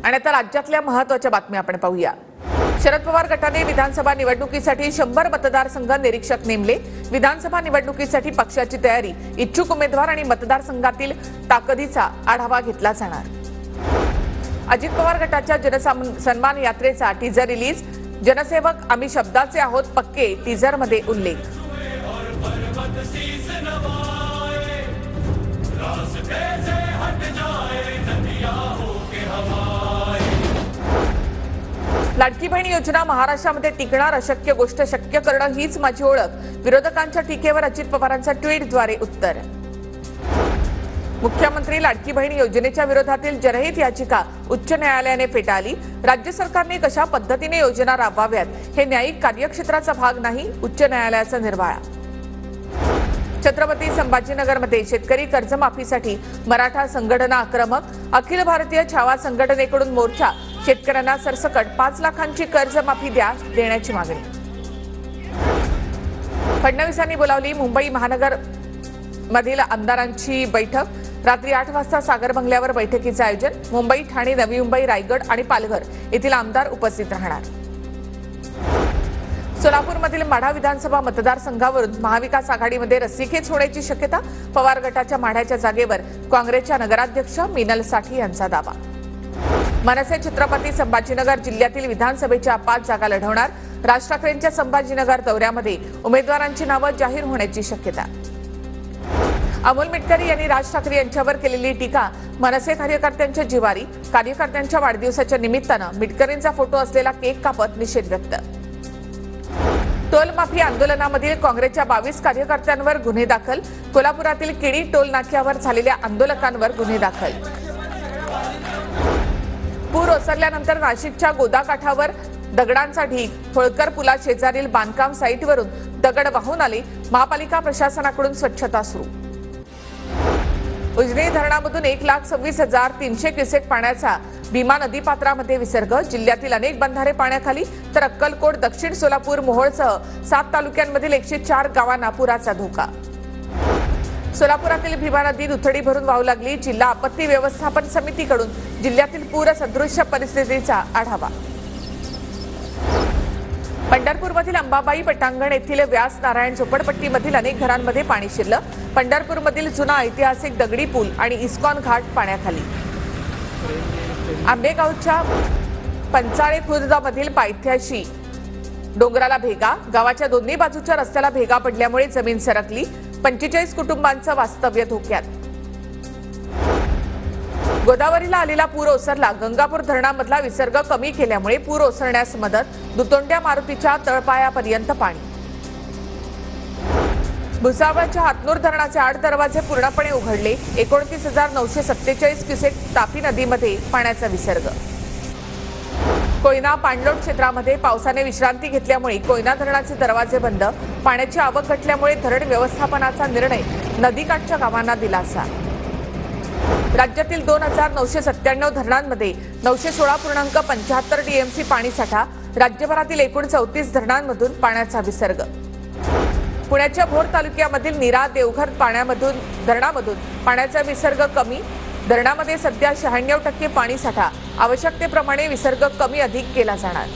आणि आता राज्यातल्या महत्त्वाच्या बातम्या आपण पाहूया। शरद पवार गटाने विधानसभा निवडणुकीसाठी 100 मतदारसंघ निरीक्षक नेमले। विधानसभा निवडणुकीसाठी पक्षाची तयारी, इच्छुक उमेदवार आणि मतदारसंघातील ताकदीचा आढावा घेतला जाणार। अजित पवार गटाच्या जनसन्मान यात्रेचा टीजर रिलीज। जनसेवक आम्ही शब्दाचे आहोत पक्के, टीजरमध्ये उल्लेख। लाडकी बहीण योजना महाराष्ट्रामध्ये टिकणार, अशक्य गोष्ट शक्य करणं हीच माझी ओळख। विरोधकांच्या टीकेवर अजित पवारांचा ट्विटद्वारे उत्तर। मुख्यमंत्री लाडकी बहीण योजनेच्या विरोधातील जनहित याचिका उच्च न्यायालयाने फेटाळली। राज्य सरकारने कशा पद्धतीने योजना राबवाव्यात हे न्यायिक कार्यक्षेत्राचा भाग नाही, उच्च न्यायालयाचा निर्वाळा। छत्रपती संभाजीनगरमध्ये शेतकरी कर्जमाफीसाठी मराठा संघटना आक्रमक। अखिल भारतीय छावा संघटनेकडून मोर्चा। शेतकऱ्यांना सरसकट 5 लाखांची कर्जमाफी देण्याची मागणी। फडणवीसांनी बोलावली मुंबई महानगर मधील आमदारांची बैठक। रात्री 8 वाजता सागर बंगल्यावर बैठकीचे आयोजन। मुंबई, ठाणे, नवी मुंबई, रायगड आणि पालघर येथील आमदार उपस्थित राहणार। सोलापूरमधील माढा विधानसभा मतदारसंघावरून महाविकास आघाडीमध्ये रस्सीखेच होण्याची शक्यता। पवार गटाच्या माढ्याच्या जागेवर काँग्रेसच्या नगराध्यक्ष मिनल साठी यांचा दावा। मनसे छत्रपती संभाजीनगर जिल्ह्यातील विधानसभेच्या 5 जागा लढवणार। राज ठाकरेंच्या संभाजीनगर दौऱ्यामध्ये उमेदवारांची नावं जाहीर होण्याची शक्यता। अमोल मिटकरी यांनी राज ठाकरे यांच्यावर केलेली टीका मनसे कार्यकर्त्यांच्या जिवारी। कार्यकर्त्यांच्या वाढदिवसाच्या निमित्तानं मिटकरींचा फोटो असलेला केक कापत निषेध व्यक्त। टोल माफी आंदोलनामधील काँग्रेसच्या 22 कार्यकर्त्यांवर गुन्हे दाखल। कोल्हापुरातील केडी टोल नाक्यावर झालेल्या आंदोलकांवर गुन्हे दाखल। पूर ओसरल्यानंतर नाशिकच्या गोदाकाठावर दगडांचा ढीग। होळकर पुला शेजारील बांधकाम साईटवरून दगड वाहून आले। महापालिका प्रशासनाकडून स्वच्छता सुरू। उजनी धरणामधून 1,26,300 क्युसेक पाण्याचा भीमा नदीपात्रामध्ये विसर्ग। जिल्ह्यातील अनेक बंधारे पाण्याखाली, तर अक्कलकोट, दक्षिण सोलापूर, मोहोळसह 7 तालुक्यांमधील 104 गावांना पुराचा धोका। सोलापुरातील भीमा नदी दुथडी भरून वाहू लागली। जिल्हा आपत्ती व्यवस्थापन समितीकडून जिल्ह्यातील पूर सदृश्य परिस्थितीचा आढावा। पंढरपूरमधील अंबाबाई पटांगण येथील व्यास नारायण झोपडपट्टीमधील अनेक घरांमध्ये पाणी शिरलं। पंढरपूरमधील जुना ऐतिहासिक दगडी पूल आणि इस्कॉन घाट पाण्याखाली। आंबेगावच्या पंचाळे खुर्दमधील पायथ्याशी डोंगराला भेगा। गावाच्या दोन्ही बाजूच्या रस्त्याला भेगा पडल्यामुळे जमीन सरकली। 45 कुटुंबांचं वास्तव्य धोक्यात। गोदावरीला आलेला पूर ओसरला। गंगापूर धरणामधला विसर्ग कमी केल्यामुळे पूर ओसरण्यास मदत। दुतोंड्या मारुतीच्या तळपायापर्यंत पाणी। भुसावळच्या हातनूर धरणाचे 8 दरवाजे पूर्णपणे उघडले। 29,947 क्युसेक तापी नदीमध्ये पाण्याचा विसर्ग। कोयना पाणलोट क्षेत्रामध्ये पावसाने विश्रांती घेतल्यामुळे कोयना धरणाचे दरवाजे बंद। पाण्याची आवक घटल्यामुळे धरण व्यवस्थापनाचा निर्णय, नदीकाठच्या गावांना दिलासा। राज्यातील 2,997 धरणांमध्ये 916.75 टीएमसी पाणीसाठा। राज्यभरातील एकूण 34 धरणांमधून पाण्याचा विसर्ग। पुण्याच्या भोर तालुक्यामधील नीरा देवघर धरणामधून पाण्याचा विसर्ग कमी। धरणामध्ये सध्या 96% पाणीसाठा। आवश्यकतेप्रमाणे विसर्ग कमी अधिक केला जाणार।